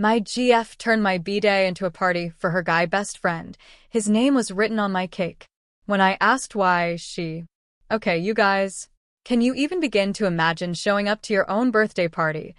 My GF turned my B-day into a party for her guy best friend. His name was written on my cake. When I asked why, okay, you guys, can you even begin to imagine showing up to your own birthday party,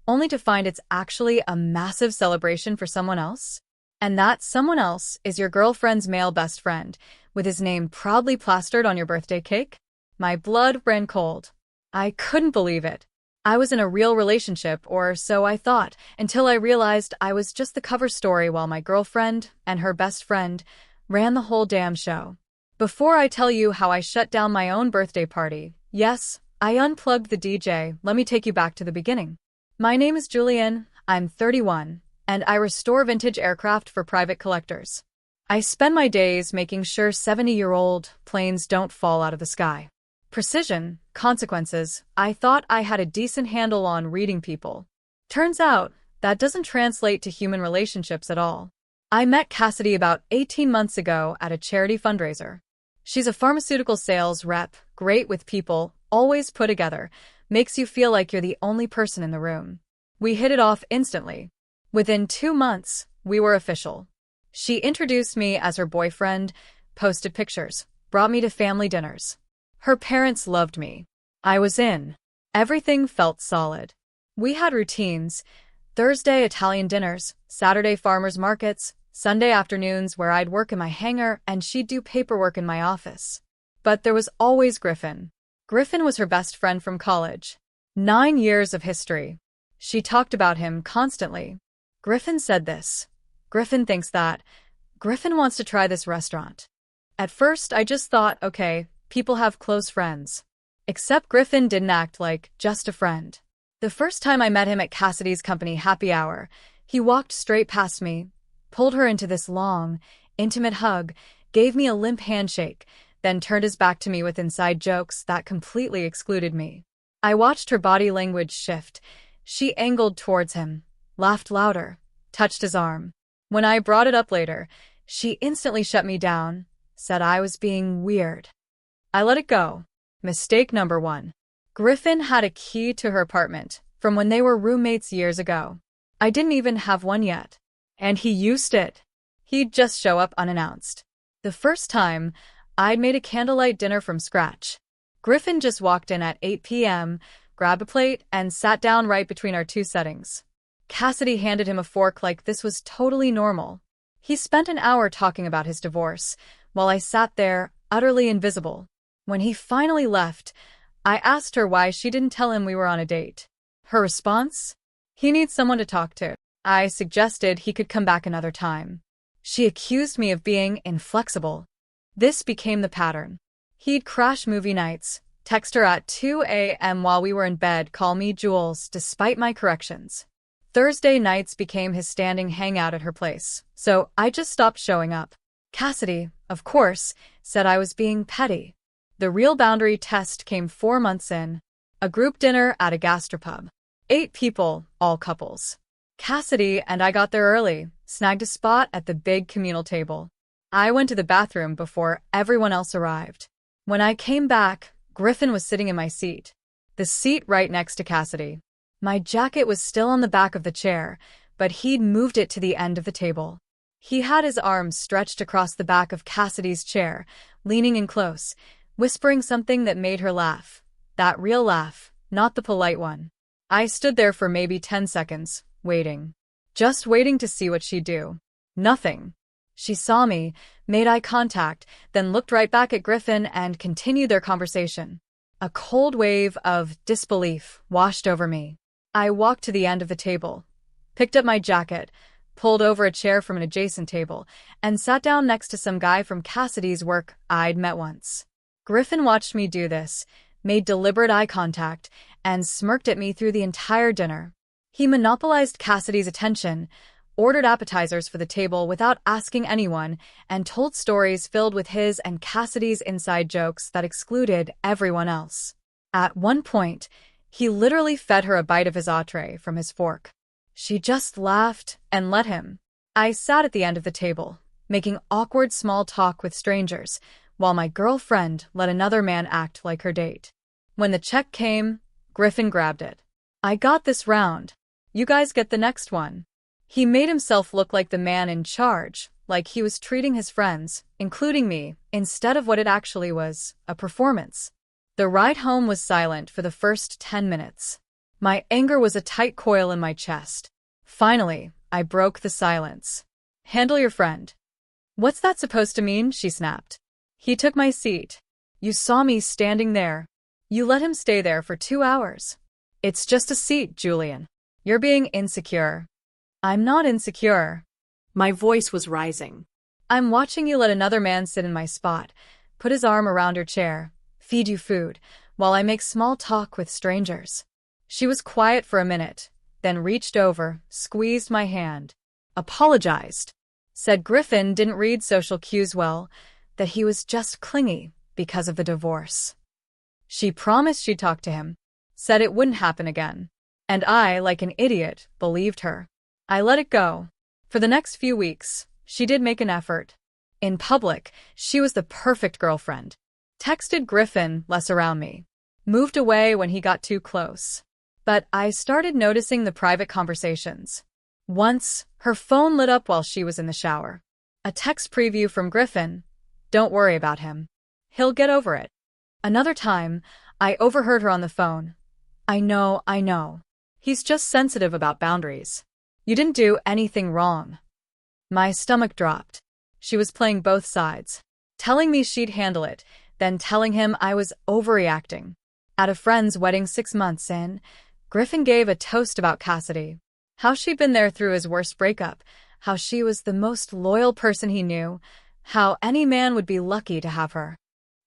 only to find it's actually a massive celebration for someone else? And that someone else is your girlfriend's male best friend, with his name proudly plastered on your birthday cake? My blood ran cold. I couldn't believe it. I was in a real relationship, or so I thought, until I realized I was just the cover story while my girlfriend and her best friend ran the whole damn show. Before I tell you how I shut down my own birthday party, yes, I unplugged the DJ, let me take you back to the beginning. My name is Julian, I'm 31, and I restore vintage aircraft for private collectors. I spend my days making sure 70-year-old planes don't fall out of the sky. Precision, consequences, I thought I had a decent handle on reading people. Turns out, that doesn't translate to human relationships at all. I met Cassidy about 18 months ago at a charity fundraiser. She's a pharmaceutical sales rep, great with people, always put together, makes you feel like you're the only person in the room. We hit it off instantly. Within 2 months, we were official. She introduced me as her boyfriend, posted pictures, brought me to family dinners. Her parents loved me. I was in. Everything felt solid. We had routines: Thursday Italian dinners, Saturday farmers markets, Sunday afternoons where I'd work in my hangar and she'd do paperwork in my office. But there was always Griffin. Griffin was her best friend from college. 9 years of history. She talked about him constantly. Griffin said this. Griffin thinks that. Griffin wants to try this restaurant. At first, I just thought, okay, people have close friends. Except Griffin didn't act like just a friend. The first time I met him at Cassidy's company happy hour, he walked straight past me, pulled her into this long, intimate hug, gave me a limp handshake, then turned his back to me with inside jokes that completely excluded me. I watched her body language shift. She angled towards him, laughed louder, touched his arm. When I brought it up later, she instantly shut me down, said I was being weird. I let it go. Mistake number 1. Griffin had a key to her apartment from when they were roommates years ago. I didn't even have one yet. And he used it. He'd just show up unannounced. The first time, I'd made a candlelight dinner from scratch. Griffin just walked in at 8 p.m., grabbed a plate, and sat down right between our 2 settings. Cassidy handed him a fork like this was totally normal. He spent an hour talking about his divorce, while I sat there, utterly invisible. When he finally left, I asked her why she didn't tell him we were on a date. Her response? He needs someone to talk to. I suggested he could come back another time. She accused me of being inflexible. This became the pattern. He'd crash movie nights, text her at 2 a.m. while we were in bed, call me Jules, despite my corrections. Thursday nights became his standing hangout at her place, so I just stopped showing up. Cassidy, of course, said I was being petty. The real boundary test came 4 months in. A group dinner at a gastropub. 8 people, all couples. Cassidy and I got there early, snagged a spot at the big communal table. I went to the bathroom before everyone else arrived. When I came back, Griffin was sitting in my seat. The seat right next to Cassidy. My jacket was still on the back of the chair, but he'd moved it to the end of the table. He had his arms stretched across the back of Cassidy's chair, leaning in close, whispering something that made her laugh. That real laugh, not the polite one. I stood there for maybe 10 seconds, waiting. Just waiting to see what she'd do. Nothing. She saw me, made eye contact, then looked right back at Griffin and continued their conversation. A cold wave of disbelief washed over me. I walked to the end of the table, picked up my jacket, pulled over a chair from an adjacent table, and sat down next to some guy from Cassidy's work I'd met once. Griffin watched me do this, made deliberate eye contact, and smirked at me through the entire dinner. He monopolized Cassidy's attention, ordered appetizers for the table without asking anyone, and told stories filled with his and Cassidy's inside jokes that excluded everyone else. At one point, he literally fed her a bite of his entree from his fork. She just laughed and let him. I sat at the end of the table, making awkward small talk with strangers, while my girlfriend let another man act like her date. When the check came, Griffin grabbed it. I got this round. You guys get the next one. He made himself look like the man in charge, like he was treating his friends, including me, instead of what it actually was, a performance. The ride home was silent for the first 10 minutes. My anger was a tight coil in my chest. Finally, I broke the silence. "Handle your friend." "What's that supposed to mean?" she snapped. "He took my seat. You saw me standing there. You let him stay there for 2 hours. It's just a seat, Julian. You're being insecure." "I'm not insecure." My voice was rising. "I'm watching you let another man sit in my spot, put his arm around your chair, feed you food, while I make small talk with strangers." She was quiet for a minute, then reached over, squeezed my hand. "Apologized. Said Griffin didn't read social cues well, that he was just clingy because of the divorce. She promised she'd talk to him, said it wouldn't happen again. And I, like an idiot, believed her. I let it go. For the next few weeks, she did make an effort. In public, she was the perfect girlfriend. Texted Griffin less around me. Moved away when he got too close. But I started noticing the private conversations. Once, her phone lit up while she was in the shower. A text preview from Griffin. "Don't worry about him. He'll get over it." Another time, I overheard her on the phone. I know. He's just sensitive about boundaries. You didn't do anything wrong." My stomach dropped. She was playing both sides. Telling me she'd handle it, then telling him I was overreacting. At a friend's wedding 6 months in, Griffin gave a toast about Cassidy. How she'd been there through his worst breakup, how she was the most loyal person he knew, how any man would be lucky to have her.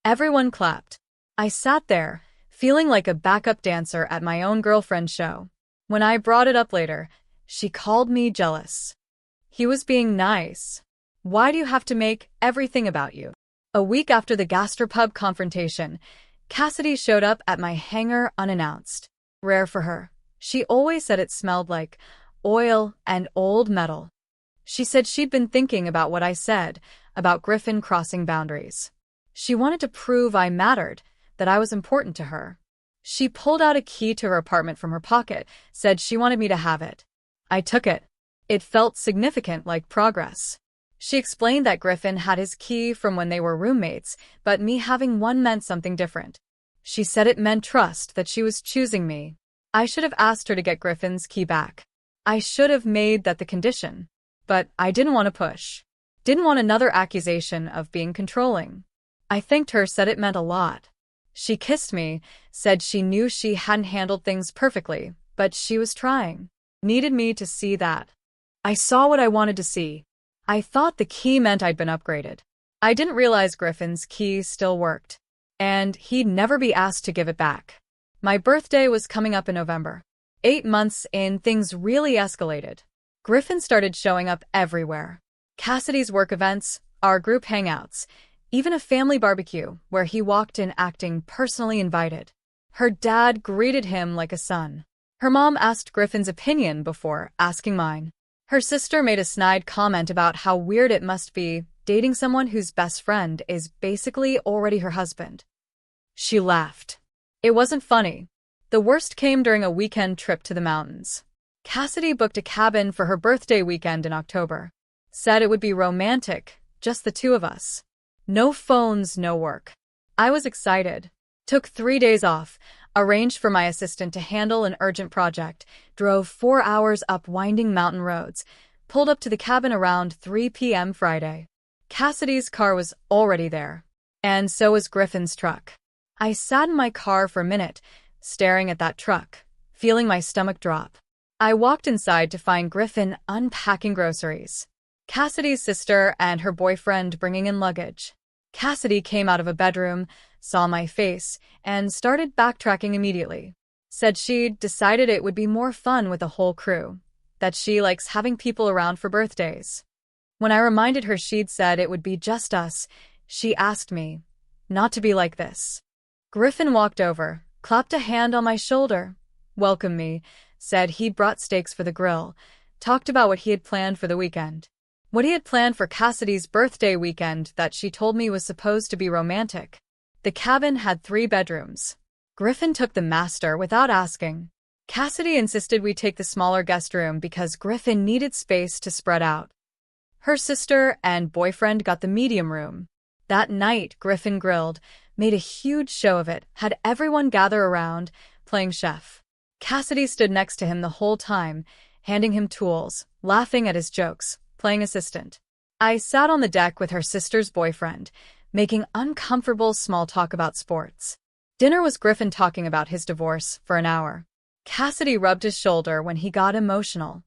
Everyone clapped. I sat there, feeling like a backup dancer at my own girlfriend's show. When I brought it up later, she called me jealous. He was being nice. Why do you have to make everything about you? A week after the gastropub confrontation, Cassidy showed up at my hangar unannounced. Rare for her. She always said it smelled like oil and old metal. She said she'd been thinking about what I said, about Griffin crossing boundaries. She wanted to prove I mattered, that I was important to her. She pulled out a key to her apartment from her pocket, said she wanted me to have it. I took it. It felt significant, like progress. She explained that Griffin had his key from when they were roommates, but me having one meant something different. She said it meant trust, that she was choosing me. I should have asked her to get Griffin's key back. I should have made that the condition. But I didn't want to push. Didn't want another accusation of being controlling. I thanked her, said it meant a lot. She kissed me, said she knew she hadn't handled things perfectly, but she was trying. Needed me to see that. I saw what I wanted to see. I thought the key meant I'd been upgraded. I didn't realize Griffin's key still worked. And he'd never be asked to give it back. My birthday was coming up in November. 8 months in, things really escalated. Griffin started showing up everywhere. Cassidy's work events, our group hangouts, even a family barbecue where he walked in acting personally invited. Her dad greeted him like a son. Her mom asked Griffin's opinion before asking mine. Her sister made a snide comment about how weird it must be dating someone whose best friend is basically already her husband. She laughed. It wasn't funny. The worst came during a weekend trip to the mountains. Cassidy booked a cabin for her birthday weekend in October. Said it would be romantic, just the two of us. No phones, no work. I was excited. Took 3 days off, arranged for my assistant to handle an urgent project, drove 4 hours up winding mountain roads, pulled up to the cabin around 3 p.m. Friday. Cassidy's car was already there, and so was Griffin's truck. I sat in my car for a minute, staring at that truck, feeling my stomach drop. I walked inside to find Griffin unpacking groceries. Cassidy's sister and her boyfriend bringing in luggage. Cassidy came out of a bedroom, saw my face, and started backtracking immediately. Said she'd decided it would be more fun with the whole crew, that she likes having people around for birthdays. When I reminded her she'd said it would be just us, she asked me not to be like this. Griffin walked over, clapped a hand on my shoulder, welcomed me, said he'd brought steaks for the grill, talked about what he had planned for the weekend. What he had planned for Cassidy's birthday weekend that she told me was supposed to be romantic. The cabin had 3 bedrooms. Griffin took the master without asking. Cassidy insisted we take the smaller guest room because Griffin needed space to spread out. Her sister and boyfriend got the medium room. That night, Griffin grilled, made a huge show of it, had everyone gather around, playing chef. Cassidy stood next to him the whole time, handing him tools, laughing at his jokes, playing assistant. I sat on the deck with her sister's boyfriend, making uncomfortable small talk about sports. Dinner was Griffin talking about his divorce for an hour. Cassidy rubbed his shoulder when he got emotional.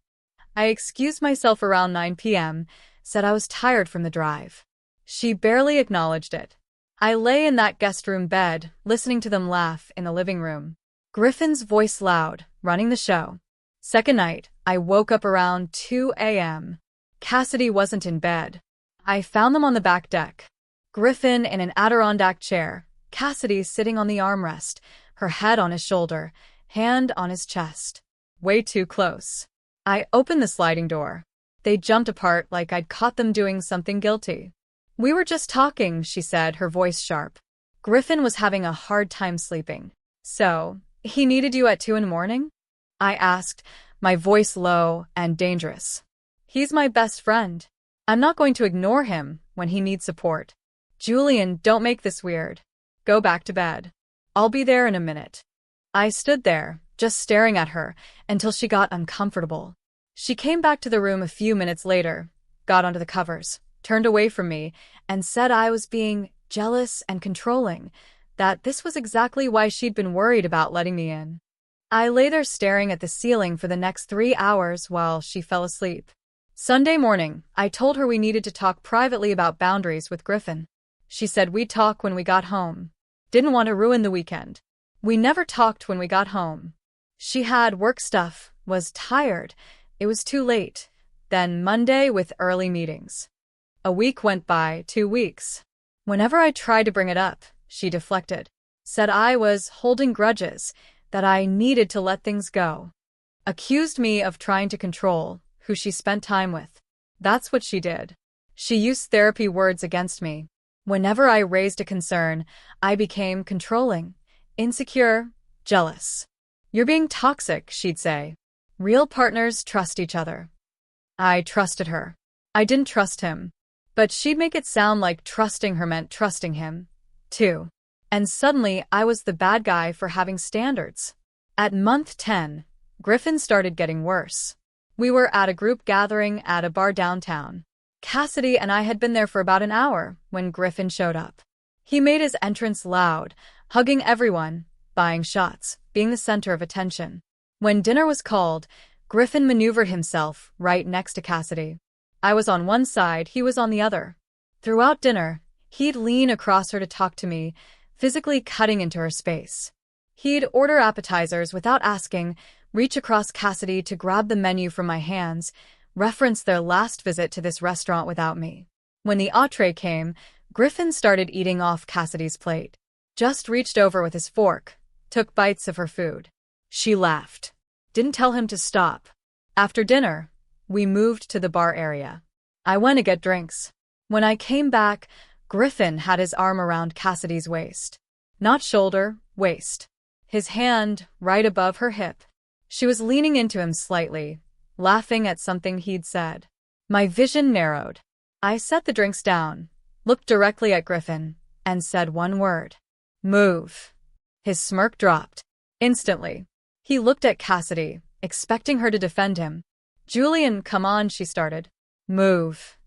I excused myself around 9 p.m., said I was tired from the drive. She barely acknowledged it. I lay in that guest room bed, listening to them laugh in the living room. Griffin's voice loud, running the show. Second night, I woke up around 2 a.m. Cassidy wasn't in bed. I found them on the back deck. Griffin in an Adirondack chair, Cassidy sitting on the armrest, her head on his shoulder, hand on his chest. Way too close. I opened the sliding door. They jumped apart like I'd caught them doing something guilty. We were just talking, she said, her voice sharp. Griffin was having a hard time sleeping. So, he needed you at 2 in the morning? I asked, my voice low and dangerous. He's my best friend. I'm not going to ignore him when he needs support. Julian, don't make this weird. Go back to bed. I'll be there in a minute. I stood there, just staring at her, until she got uncomfortable. She came back to the room a few minutes later, got onto the covers, turned away from me, and said I was being jealous and controlling, that this was exactly why she'd been worried about letting me in. I lay there staring at the ceiling for the next 3 hours while she fell asleep. Sunday morning, I told her we needed to talk privately about boundaries with Griffin. She said we'd talk when we got home. Didn't want to ruin the weekend. We never talked when we got home. She had work stuff, was tired. It was too late. Then Monday with early meetings. A week went by, 2 weeks. Whenever I tried to bring it up, she deflected. Said I was holding grudges, that I needed to let things go. Accused me of trying to control who she spent time with. That's what she did. She used therapy words against me. Whenever I raised a concern, I became controlling, insecure, jealous. You're being toxic, she'd say. Real partners trust each other. I trusted her. I didn't trust him. But she'd make it sound like trusting her meant trusting him, too. And suddenly, I was the bad guy for having standards. At month 10, Griffin started getting worse. We were at a group gathering at a bar downtown. Cassidy and I had been there for about an hour when Griffin showed up. He made his entrance loud, hugging everyone, buying shots, being the center of attention. When dinner was called, Griffin maneuvered himself right next to Cassidy. I was on one side, he was on the other. Throughout dinner, he'd lean across her to talk to me, physically cutting into her space. He'd order appetizers without asking, reach across Cassidy to grab the menu from my hands, reference their last visit to this restaurant without me. When the entree came, Griffin started eating off Cassidy's plate. Just reached over with his fork, took bites of her food. She laughed. Didn't tell him to stop. After dinner, we moved to the bar area. I went to get drinks. When I came back, Griffin had his arm around Cassidy's waist. Not shoulder, waist. His hand right above her hip. She was leaning into him slightly, laughing at something he'd said. My vision narrowed. I set the drinks down, looked directly at Griffin, and said one word. Move. His smirk dropped. Instantly. He looked at Cassidy, expecting her to defend him. Julian, come on, she started. Move.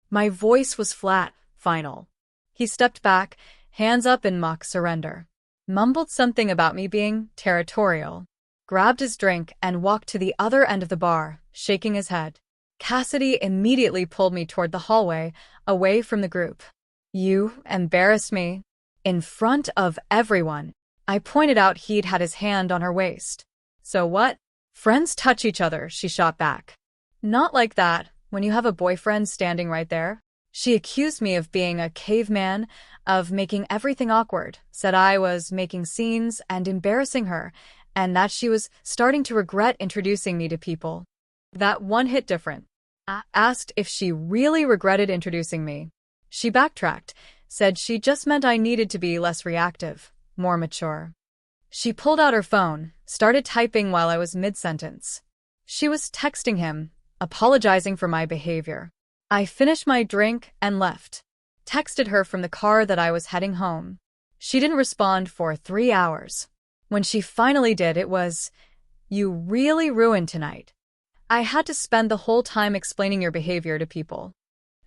My voice was flat, final. He stepped back, hands up in mock surrender. Mumbled something about me being territorial. Grabbed his drink and walked to the other end of the bar, shaking his head. Cassidy immediately pulled me toward the hallway, away from the group. You embarrassed me. In front of everyone. I pointed out he'd had his hand on her waist. So what? Friends touch each other, she shot back. Not like that, when you have a boyfriend standing right there. She accused me of being a caveman, of making everything awkward, said I was making scenes and embarrassing her, and that she was starting to regret introducing me to people. That one hit different. I asked if she really regretted introducing me. She backtracked, said she just meant I needed to be less reactive, more mature. She pulled out her phone, started typing while I was mid-sentence. She was texting him, apologizing for my behavior. I finished my drink and left. Texted her from the car that I was heading home. She didn't respond for 3 hours. When she finally did, it was, "You really ruined tonight." I had to spend the whole time explaining your behavior to people.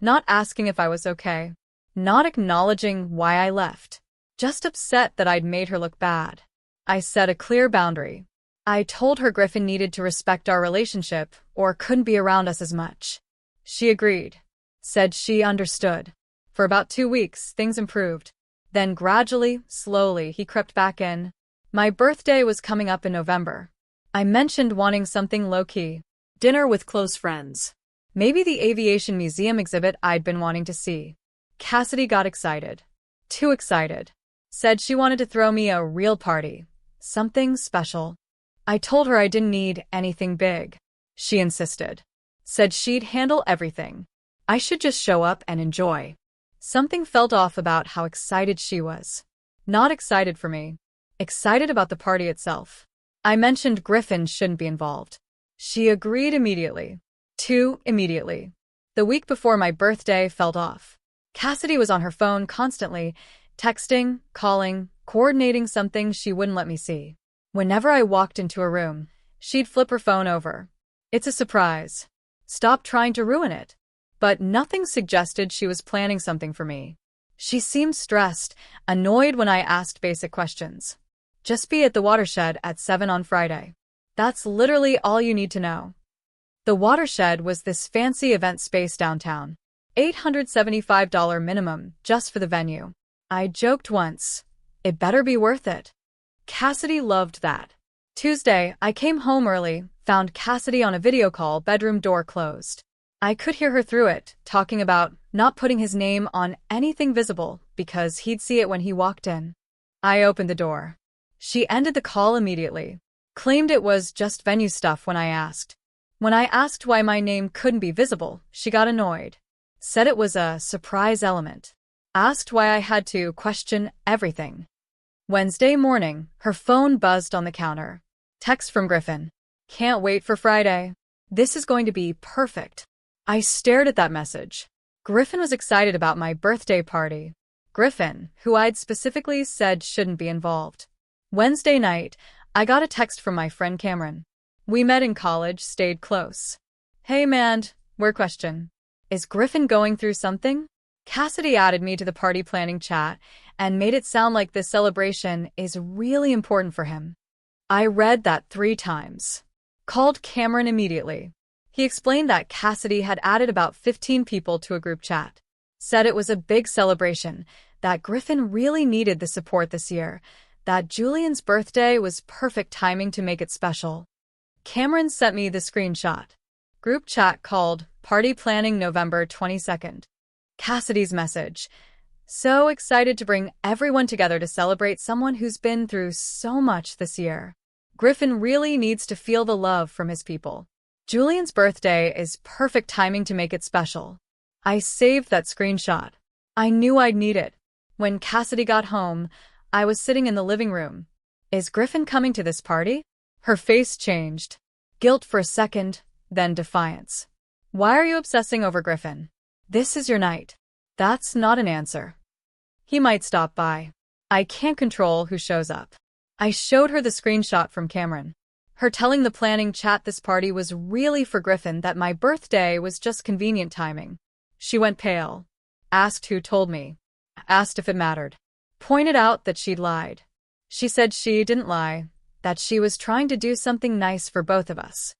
Not asking if I was okay. Not acknowledging why I left. Just upset that I'd made her look bad. I set a clear boundary. I told her Griffin needed to respect our relationship or couldn't be around us as much. She agreed. Said she understood. For about 2 weeks, things improved. Then gradually, slowly, he crept back in. My birthday was coming up in November. I mentioned wanting something low-key. Dinner with close friends. Maybe the aviation museum exhibit I'd been wanting to see. Cassidy got excited. Too excited. Said she wanted to throw me a real party. Something special. I told her I didn't need anything big. She insisted. Said she'd handle everything. I should just show up and enjoy. Something felt off about how excited she was. Not excited for me. Excited about the party itself. I mentioned Griffin shouldn't be involved. She agreed immediately. Too immediately. The week before my birthday felt off. Cassidy was on her phone constantly, texting, calling, coordinating something she wouldn't let me see. Whenever I walked into a room, she'd flip her phone over. "It's a surprise. Stop trying to ruin it." But nothing suggested she was planning something for me. She seemed stressed, annoyed when I asked basic questions. "Just be at the Watershed at 7 on Friday." That's literally all you need to know. The Watershed was this fancy event space downtown. $875 minimum just for the venue. I joked once, "It better be worth it." Cassidy loved that. Tuesday, I came home early, found Cassidy on a video call, bedroom door closed. I could hear her through it, talking about not putting his name on anything visible because he'd see it when he walked in. I opened the door. She ended the call immediately. Claimed it was just venue stuff when I asked. When I asked why my name couldn't be visible, she got annoyed. Said it was a surprise element. Asked why I had to question everything. Wednesday morning, her phone buzzed on the counter. Text from Griffin. "Can't wait for Friday. This is going to be perfect." I stared at that message. Griffin was excited about my birthday party. Griffin, who I'd specifically said shouldn't be involved. Wednesday night, I got a text from my friend Cameron. We met in college, stayed close. "Hey man, weird question. Is Griffin going through something?" Cassidy added me to the party planning chat and made it sound like this celebration is really important for him. I read that 3 times. Called Cameron immediately. He explained that Cassidy had added about 15 people to a group chat. Said it was a big celebration, that Griffin really needed the support this year, that Julian's birthday was perfect timing to make it special. Cameron sent me the screenshot. Group chat called Party Planning November 22nd. Cassidy's message. "So excited to bring everyone together to celebrate someone who's been through so much this year. Griffin really needs to feel the love from his people. Julian's birthday is perfect timing to make it special." I saved that screenshot. I knew I'd need it. When Cassidy got home, I was sitting in the living room. "Is Griffin coming to this party?" Her face changed. Guilt for a second, then defiance. "Why are you obsessing over Griffin? This is your night." That's not an answer. "He might stop by. I can't control who shows up." I showed her the screenshot from Cameron. Her telling the planning chat this party was really for Griffin, that my birthday was just convenient timing. She went pale. Asked who told me. Asked if it mattered. Pointed out that she'd lied. She said she didn't lie, that she was trying to do something nice for both of us.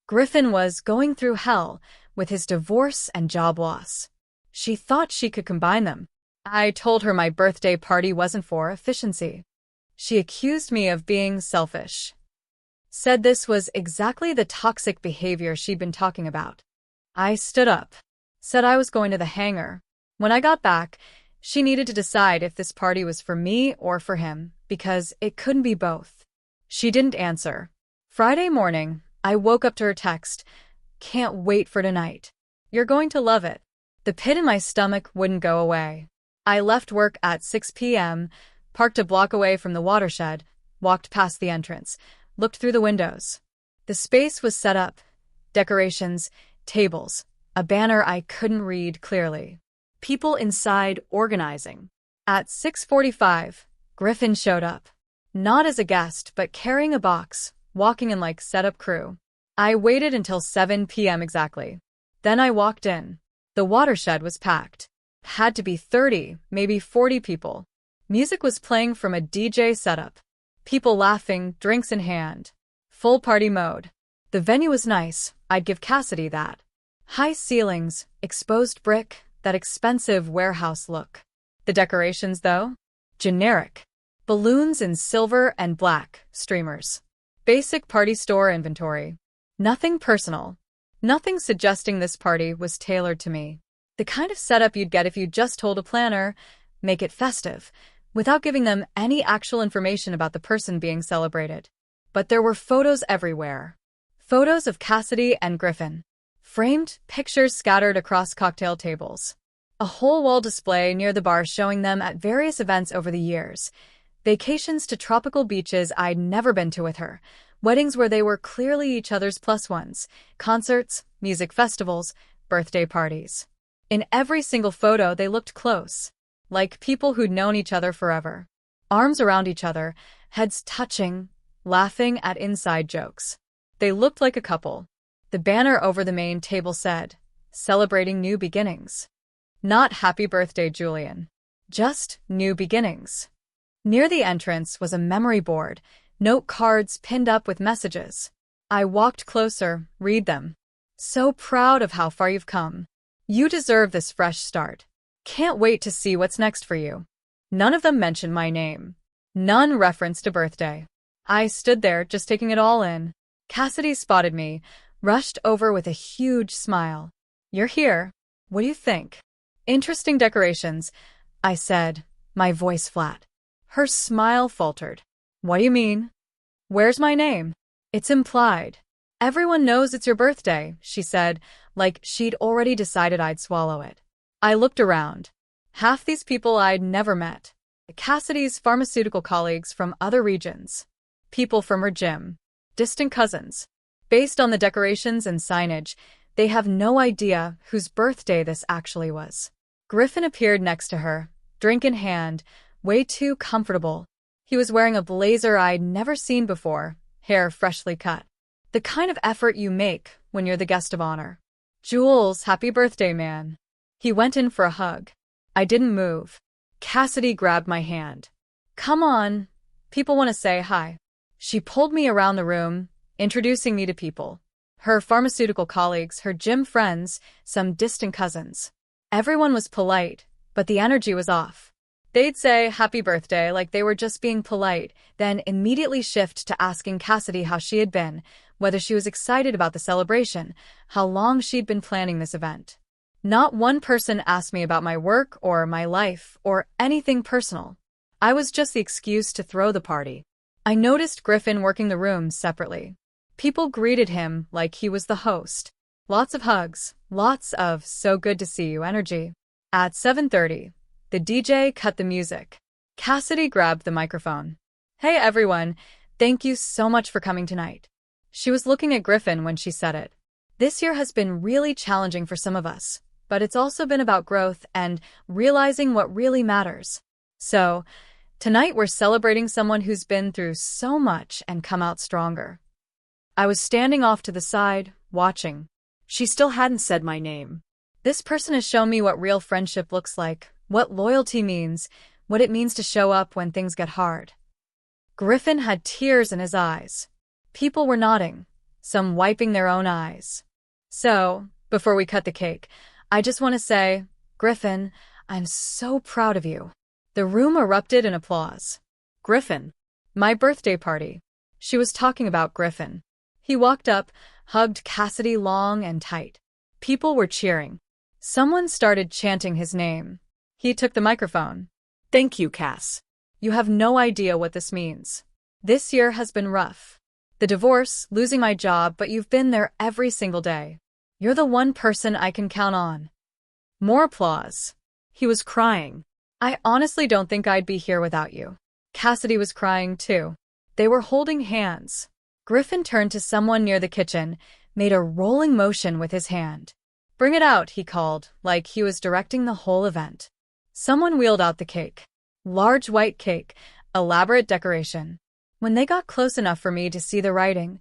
Griffin was going through hell with his divorce and job loss. She thought she could combine them. I told her my birthday party wasn't for efficiency. She accused me of being selfish. Said this was exactly the toxic behavior she'd been talking about. I stood up. Said I was going to the hangar. When I got back, she needed to decide if this party was for me or for him, because it couldn't be both. She didn't answer. Friday morning, I woke up to her text. "Can't wait for tonight. You're going to love it." The pit in my stomach wouldn't go away. I left work at 6 p.m., parked a block away from the Watershed, walked past the entrance, looked through the windows. The space was set up. Decorations, tables, a banner I couldn't read clearly. People inside organizing. At 6:45, Griffin showed up. Not as a guest, but carrying a box, walking in like setup crew. I waited until 7 p.m. exactly. Then I walked in. The watershed was packed. Had to be 30, maybe 40 people. Music was playing from a DJ setup. People laughing, drinks in hand. Full party mode. The venue was nice, I'd give Cassidy that. High ceilings, exposed brick, that expensive warehouse look. The decorations, though? Generic. Balloons in silver and black, streamers. Basic party store inventory. Nothing personal. Nothing suggesting this party was tailored to me. The kind of setup you'd get if you just told a planner, make it festive, without giving them any actual information about the person being celebrated. But there were photos everywhere. Photos of Cassidy and Griffin. Framed pictures scattered across cocktail tables. A whole wall display near the bar showing them at various events over the years. Vacations to tropical beaches I'd never been to with her. Weddings where they were clearly each other's plus ones. Concerts, music festivals, birthday parties. In every single photo they looked close. Like people who'd known each other forever. Arms around each other, heads touching, laughing at inside jokes. They looked like a couple. The banner over the main table said, "Celebrating new beginnings." Not "Happy Birthday, Julian." Just "New Beginnings." Near the entrance was a memory board, note cards pinned up with messages. I walked closer, read them. "So proud of how far you've come. You deserve this fresh start. Can't wait to see what's next for you." None of them mentioned my name. None referenced a birthday. I stood there, just taking it all in. Cassidy spotted me, rushed over with a huge smile. "You're here. What do you think?" "Interesting decorations," I said, my voice flat. Her smile faltered. "What do you mean?" "Where's my name?" "It's implied." "Everyone knows it's your birthday," she said, like she'd already decided I'd swallow it. I looked around. Half these people I'd never met. Cassidy's pharmaceutical colleagues from other regions. People from her gym. Distant cousins. Based on the decorations and signage, they have no idea whose birthday this actually was. Griffin appeared next to her, drink in hand, way too comfortable. He was wearing a blazer I'd never seen before, hair freshly cut. The kind of effort you make when you're the guest of honor. "Jules, happy birthday, man." He went in for a hug. I didn't move. Cassidy grabbed my hand. "Come on. People want to say hi." She pulled me around the room, introducing me to people. Her pharmaceutical colleagues, her gym friends, some distant cousins. Everyone was polite, but the energy was off. They'd say happy birthday like they were just being polite, then immediately shift to asking Cassidy how she had been, whether she was excited about the celebration, how long she'd been planning this event. Not one person asked me about my work or my life or anything personal. I was just the excuse to throw the party. I noticed Griffin working the rooms separately. People greeted him like he was the host. Lots of hugs, lots of "so good to see you" energy. At 7:30, the DJ cut the music. Cassidy grabbed the microphone. "Hey everyone, thank you so much for coming tonight." She was looking at Griffin when she said it. "This year has been really challenging for some of us, but it's also been about growth and realizing what really matters. So, tonight we're celebrating someone who's been through so much and come out stronger." I was standing off to the side, watching. She still hadn't said my name. This person has shown me what real friendship looks like, what loyalty means, what it means to show up when things get hard. Griffin had tears in his eyes. People were nodding, some wiping their own eyes. "So, before we cut the cake, I just want to say, Griffin, I'm so proud of you." The room erupted in applause. Griffin. My birthday party. She was talking about Griffin. He walked up, hugged Cassidy long and tight. People were cheering. Someone started chanting his name. He took the microphone. "Thank you, Cass. You have no idea what this means. This year has been rough. The divorce, losing my job, but you've been there every single day. You're the one person I can count on." More applause. He was crying. "I honestly don't think I'd be here without you." Cassidy was crying too. They were holding hands. Griffin turned to someone near the kitchen, made a rolling motion with his hand. "Bring it out," he called, like he was directing the whole event. Someone wheeled out the cake. Large white cake, elaborate decoration. When they got close enough for me to see the writing,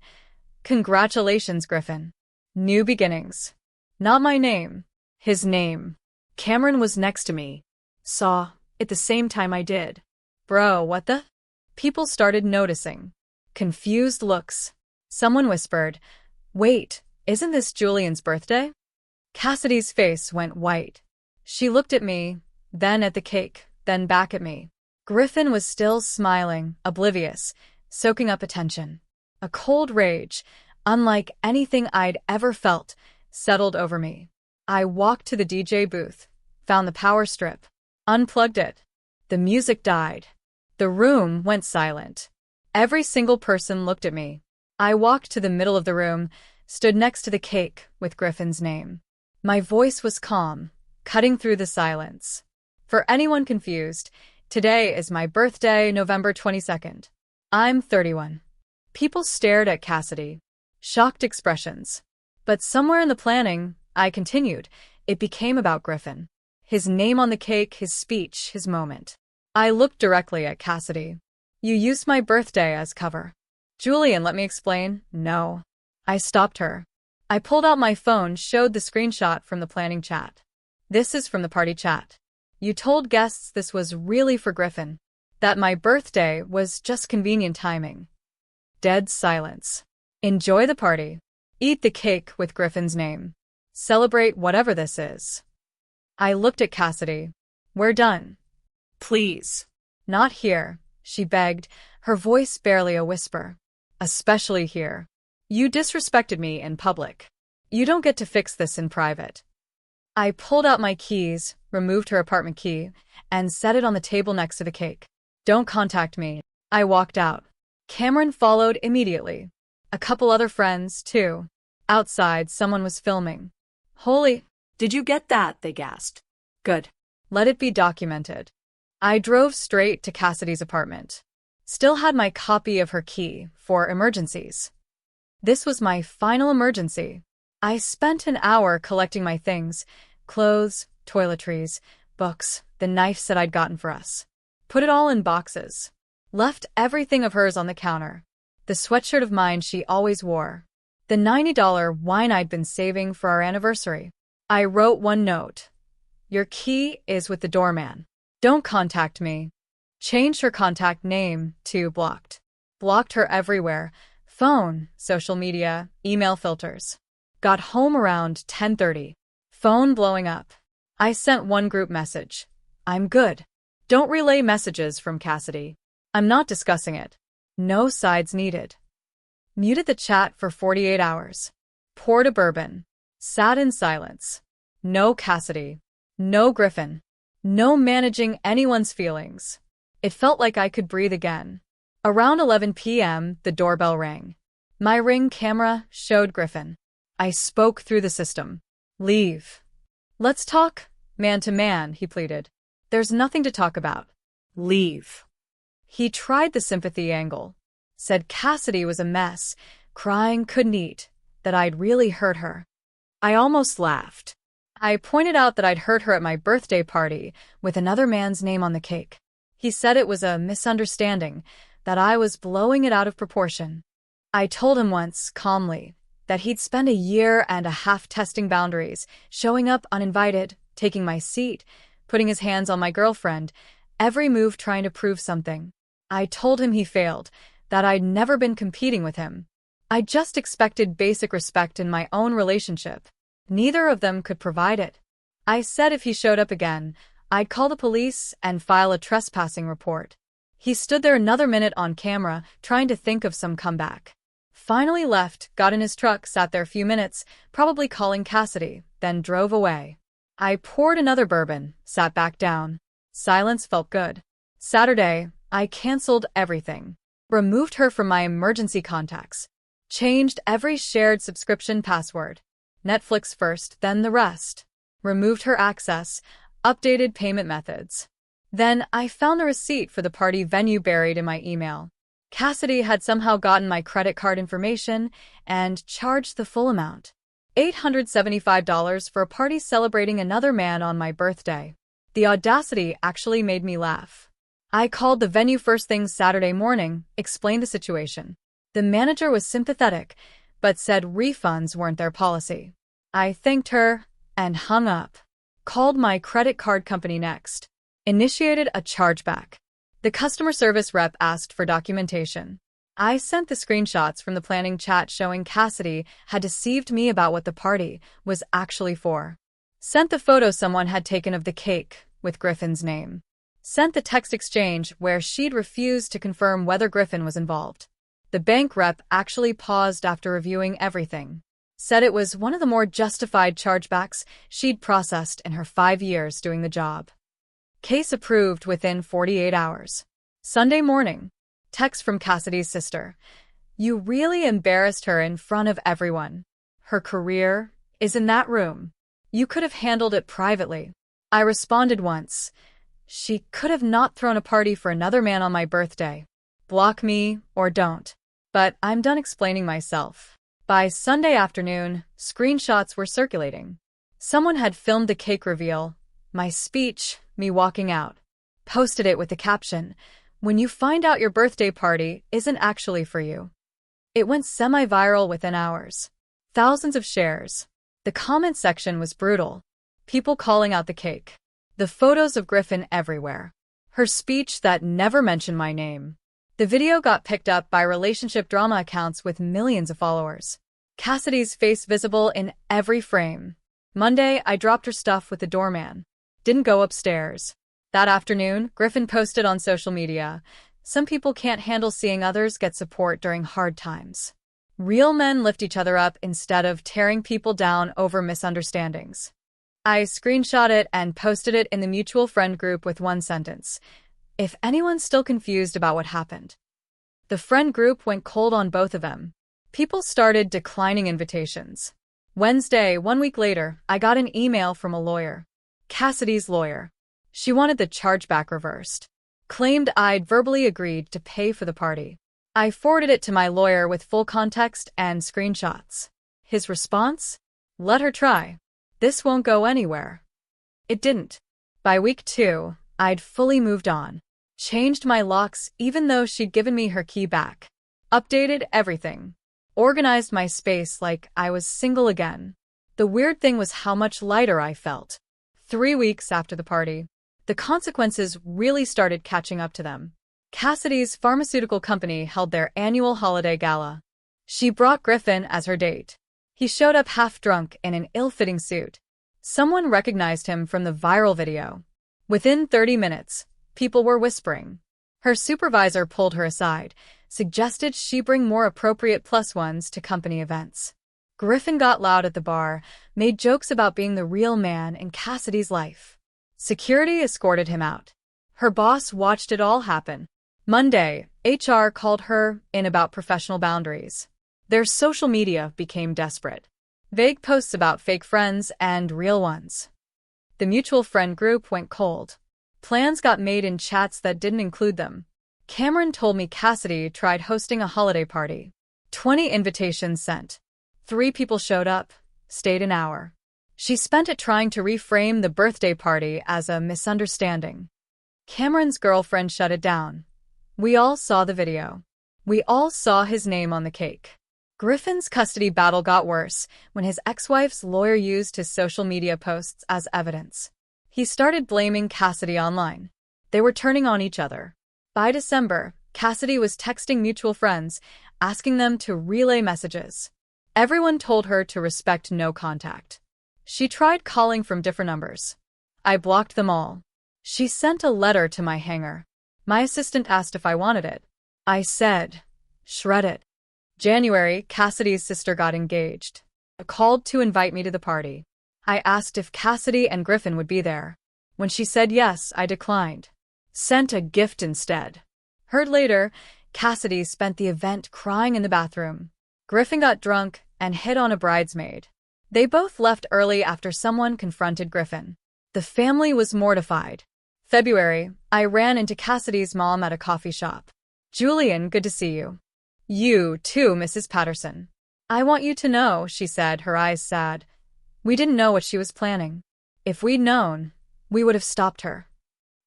"Congratulations, Griffin. New beginnings." Not my name. His name. Cameron was next to me. Saw it the same time I did. Bro, what the? People started noticing. Confused looks. Someone whispered, "Wait, isn't this Julian's birthday?" Cassidy's face went white. She looked at me, then at the cake, then back at me. Griffin was still smiling, oblivious, soaking up attention. A cold rage, unlike anything I'd ever felt, settled over me. I walked to the DJ booth, found the power strip, unplugged it. The music died. The room went silent. Every single person looked at me. I walked to the middle of the room, stood next to the cake with Griffin's name. My voice was calm, cutting through the silence. For anyone confused, today is my birthday, November 22nd. I'm 31. People stared at Cassidy. Shocked expressions. But somewhere in the planning, I continued, it became about Griffin. His name on the cake, his speech, his moment. I looked directly at Cassidy. "You used my birthday as cover." "Julian, let me explain." "No." I stopped her. I pulled out my phone, showed the screenshot from the planning chat. "This is from the party chat. You told guests this was really for Griffin. That my birthday was just convenient timing." Dead silence. "Enjoy the party. Eat the cake with Griffin's name. Celebrate whatever this is." I looked at Cassidy. "We're done." "Please." "Not here," she begged, her voice barely a whisper. "Especially here. You disrespected me in public. You don't get to fix this in private." I pulled out my keys, removed her apartment key, and set it on the table next to the cake. "Don't contact me." I walked out. Cameron followed immediately. A couple other friends, too. Outside, someone was filming. "Holy, "Did you get that?" they gasped. "Good." let it be documented." I drove straight to Cassidy's apartment. Still had my copy of her key for emergencies. This was my final emergency. I spent an hour collecting my things, clothes, toiletries, books, the knife set I'd gotten for us. Put it all in boxes. Left everything of hers on the counter. The sweatshirt of mine she always wore. The $90 wine I'd been saving for our anniversary. I wrote one note. "Your key is with the doorman. Don't contact me." Changed her contact name to blocked. Blocked her everywhere. Phone, social media, email filters. Got home around 10:30. Phone blowing up. I sent one group message. "I'm good. Don't relay messages from Cassidy. I'm not discussing it. No sides needed." Muted the chat for 48 hours. Poured a bourbon. Sat in silence. No Cassidy. No Griffin. No managing anyone's feelings. It felt like I could breathe again. Around 11 p.m., the doorbell rang. My Ring camera showed Griffin. I spoke through the system. "Leave. Let's talk, man to man," he pleaded. "There's nothing to talk about." "Leave." He tried the sympathy angle. Said Cassidy was a mess, crying, couldn't eat, that I'd really hurt her. I almost laughed. I pointed out that I'd hurt her at my birthday party with another man's name on the cake. He said it was a misunderstanding, that I was blowing it out of proportion. I told him once, calmly, that he'd spend a year and a half testing boundaries, showing up uninvited, taking my seat, putting his hands on my girlfriend, every move trying to prove something. I told him he failed, that I'd never been competing with him. I just expected basic respect in my own relationship. Neither of them could provide it. I said if he showed up again, I'd call the police and file a trespassing report. He stood there another minute on camera, trying to think of some comeback. Finally left, got in his truck, sat there a few minutes, probably calling Cassidy, then drove away. I poured another bourbon, sat back down. Silence felt good. Saturday, I canceled everything. Removed her from my emergency contacts. Changed every shared subscription password. Netflix first, then the rest. Removed her access. Updated payment methods. Then I found the receipt for the party venue buried in my email. Cassidy had somehow gotten my credit card information and charged the full amount, $875 for a party celebrating another man on my birthday. The audacity actually made me laugh. I called the venue first thing Saturday morning, explained the situation. The manager was sympathetic, but said refunds weren't their policy. I thanked her and hung up. Called my credit card company next. Initiated a chargeback. The customer service rep asked for documentation. I sent the screenshots from the planning chat showing Cassidy had deceived me about what the party was actually for. Sent the photo someone had taken of the cake with Griffin's name. Sent the text exchange where she'd refused to confirm whether Griffin was involved. The bank rep actually paused after reviewing everything. Said it was one of the more justified chargebacks she'd processed in her 5 years doing the job. Case approved within 48 hours. Sunday morning. Text from Cassidy's sister. You really embarrassed her in front of everyone. Her career is in that room. You could have handled it privately. I responded once. She could have not thrown a party for another man on my birthday. Block me or don't. But I'm done explaining myself. By Sunday afternoon, screenshots were circulating. Someone had filmed the cake reveal, my speech, me walking out. Posted it with the caption, "When you find out your birthday party isn't actually for you." It went semi-viral within hours. Thousands of shares. The comment section was brutal. People calling out the cake. The photos of Griffin everywhere. Her speech that never mentioned my name. The video got picked up by relationship drama accounts with millions of followers. Cassidy's face visible in every frame. Monday, I dropped her stuff with the doorman. Didn't go upstairs. That afternoon, Griffin posted on social media, "Some people can't handle seeing others get support during hard times. Real men lift each other up instead of tearing people down over misunderstandings." I screenshot it and posted it in the mutual friend group with one sentence. If anyone's still confused about what happened. The friend group went cold on both of them. People started declining invitations. Wednesday, 1 week later, I got an email from a lawyer. Cassidy's lawyer. She wanted the chargeback reversed. Claimed I'd verbally agreed to pay for the party. I forwarded it to my lawyer with full context and screenshots. His response? Let her try. This won't go anywhere. It didn't. By week 2, I'd fully moved on. Changed my locks even though she'd given me her key back. Updated everything. Organized my space like I was single again. The weird thing was how much lighter I felt. 3 weeks after the party, the consequences really started catching up to them. Cassidy's pharmaceutical company held their annual holiday gala. She brought Griffin as her date. He showed up half drunk in an ill-fitting suit. Someone recognized him from the viral video. Within 30 minutes, people were whispering. Her supervisor pulled her aside, suggested she bring more appropriate +1s to company events. Griffin got loud at the bar, made jokes about being the real man in Cassidy's life. Security escorted him out. Her boss watched it all happen. Monday, HR called her in about professional boundaries. Their social media became desperate. Vague posts about fake friends and real ones. The mutual friend group went cold. Plans got made in chats that didn't include them. Cameron told me Cassidy tried hosting a holiday party. 20 invitations sent. 3 people showed up, stayed an hour. She spent it trying to reframe the birthday party as a misunderstanding. Cameron's girlfriend shut it down. We all saw the video. We all saw his name on the cake. Griffin's custody battle got worse when his ex-wife's lawyer used his social media posts as evidence. He started blaming Cassidy online. They were turning on each other. By December, Cassidy was texting mutual friends, asking them to relay messages. Everyone told her to respect no contact. She tried calling from different numbers. I blocked them all. She sent a letter to my hanger. My assistant asked if I wanted it. I said, shred it. January, Cassidy's sister got engaged. Called to invite me to the party. I asked if Cassidy and Griffin would be there. When she said yes, I declined. Sent a gift instead. Heard later, Cassidy spent the event crying in the bathroom. Griffin got drunk and hit on a bridesmaid. They both left early after someone confronted Griffin. The family was mortified. February, I ran into Cassidy's mom at a coffee shop. Julian, good to see you. You, too, Mrs. Patterson. I want you to know, she said, her eyes sad. We didn't know what she was planning. If we'd known, we would have stopped her.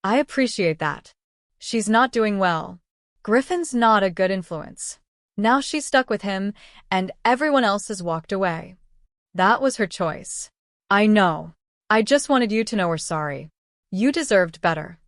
I appreciate that. She's not doing well. Griffin's not a good influence. Now she's stuck with him, and everyone else has walked away. That was her choice. I know. I just wanted you to know we're sorry. You deserved better.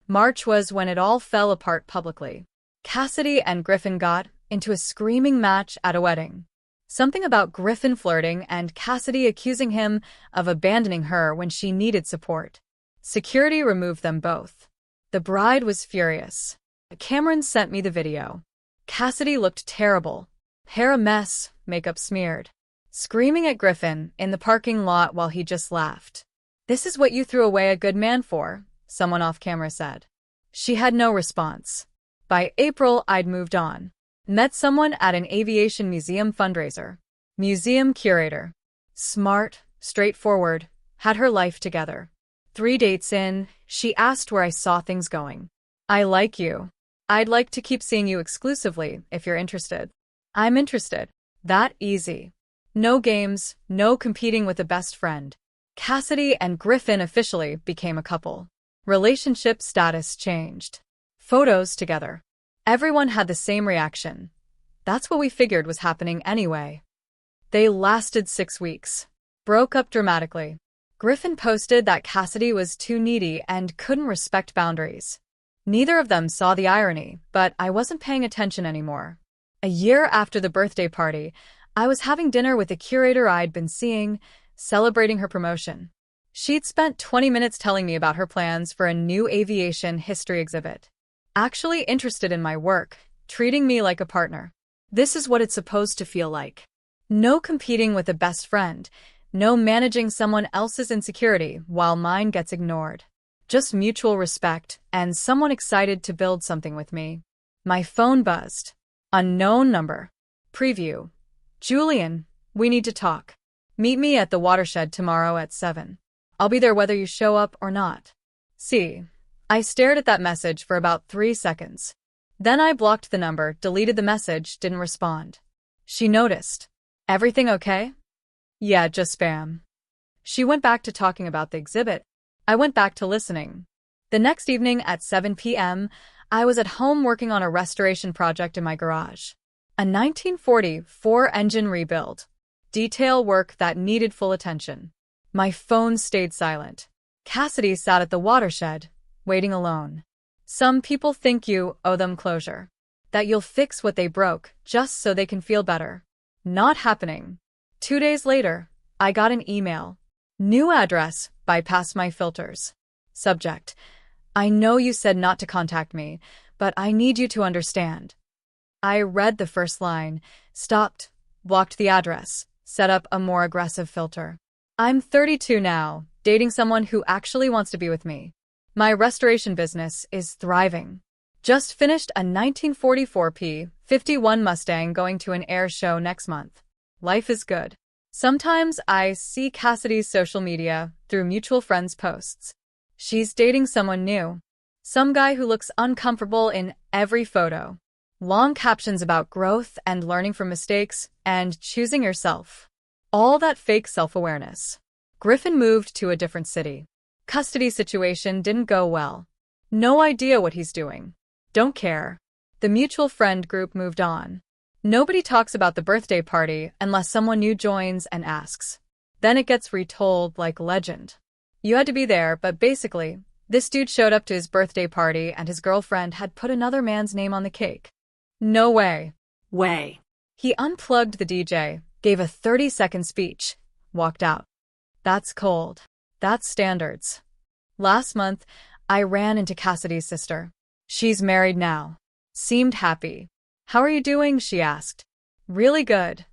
March was when it all fell apart publicly. Cassidy and Griffin got into a screaming match at a wedding. Something about Griffin flirting and Cassidy accusing him of abandoning her when she needed support. Security removed them both. The bride was furious. Cameron sent me the video. Cassidy looked terrible. Hair a mess, makeup smeared. Screaming at Griffin in the parking lot while he just laughed. This is what you threw away a good man for, someone off camera said. She had no response. By April, I'd moved on. Met someone at an aviation museum fundraiser. Museum curator. Smart, straightforward, had her life together. 3 dates in, she asked where I saw things going. I like you. I'd like to keep seeing you exclusively if you're interested. I'm interested. That easy. No games, no competing with a best friend. Cassidy and Griffin officially became a couple. Relationship status changed. Photos together. Everyone had the same reaction. That's what we figured was happening anyway. They lasted 6 weeks. Broke up dramatically. Griffin posted that Cassidy was too needy and couldn't respect boundaries. Neither of them saw the irony, but I wasn't paying attention anymore. A year after the birthday party, I was having dinner with a curator I'd been seeing, celebrating her promotion. She'd spent 20 minutes telling me about her plans for a new aviation history exhibit. Actually interested in my work, treating me like a partner. This is what it's supposed to feel like. No competing with a best friend, no managing someone else's insecurity while mine gets ignored. Just mutual respect and someone excited to build something with me. My phone buzzed. Unknown number. Preview. Julian, we need to talk. Meet me at the Watershed tomorrow at 7. I'll be there whether you show up or not. See. I stared at that message for about 3 seconds. Then I blocked the number, deleted the message, didn't respond. She noticed. Everything okay? Yeah, just spam. She went back to talking about the exhibit. I went back to listening. The next evening at 7 p.m., I was at home working on a restoration project in my garage. A 1944 engine rebuild. Detail work that needed full attention. My phone stayed silent. Cassidy sat at the Watershed, waiting alone. Some people think you owe them closure. That you'll fix what they broke just so they can feel better. Not happening. 2 days later, I got an email. New address, bypass my filters. Subject. I know you said not to contact me, but I need you to understand. I read the first line, stopped, blocked the address, set up a more aggressive filter. I'm 32 now, dating someone who actually wants to be with me. My restoration business is thriving. Just finished a 1944 P-51 Mustang going to an air show next month. Life is good. Sometimes I see Cassidy's social media through mutual friends' posts. She's dating someone new. Some guy who looks uncomfortable in every photo. Long captions about growth and learning from mistakes and choosing yourself. All that fake self-awareness. Griffin moved to a different city. Custody situation didn't go well. No idea what he's doing. Don't care. The mutual friend group moved on. Nobody talks about the birthday party unless someone new joins and asks. Then it gets retold like legend. You had to be there, but basically, this dude showed up to his birthday party and his girlfriend had put another man's name on the cake. No way. Way. He unplugged the DJ, gave a 30-second speech, walked out. That's cold. That's standards. Last month, I ran into Cassidy's sister. She's married now. Seemed happy. How are you doing? She asked. Really good.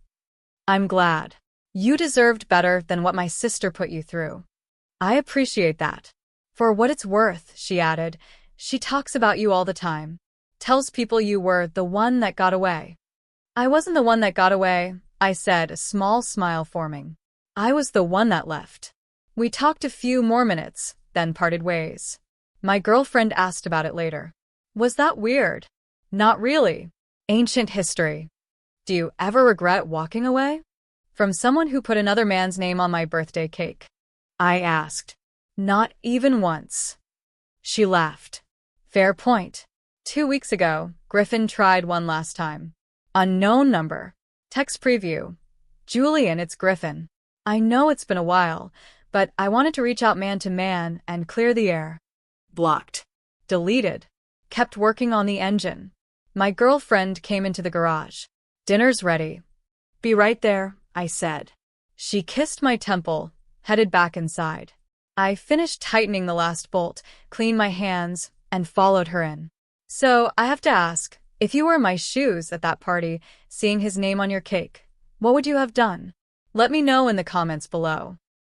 I'm glad. You deserved better than what my sister put you through. I appreciate that. For what it's worth, she added, she talks about you all the time. Tells people you were the one that got away. I wasn't the one that got away, I said, a small smile forming. I was the one that left. We talked a few more minutes, then parted ways. My girlfriend asked about it later. Was that weird? Not really. Ancient history. Do you ever regret walking away? From someone who put another man's name on my birthday cake. I asked. Not even once. She laughed. Fair point. 2 weeks ago, Griffin tried one last time. Unknown number. Text preview. Julian, it's Griffin. I know it's been a while, but I wanted to reach out man to man and clear the air. Blocked. Deleted. Kept working on the engine. My girlfriend came into the garage. Dinner's ready. Be right there, I said. She kissed my temple, headed back inside. I finished tightening the last bolt, cleaned my hands, and followed her in. So, I have to ask, if you were in my shoes at that party, seeing his name on your cake, what would you have done? Let me know in the comments below.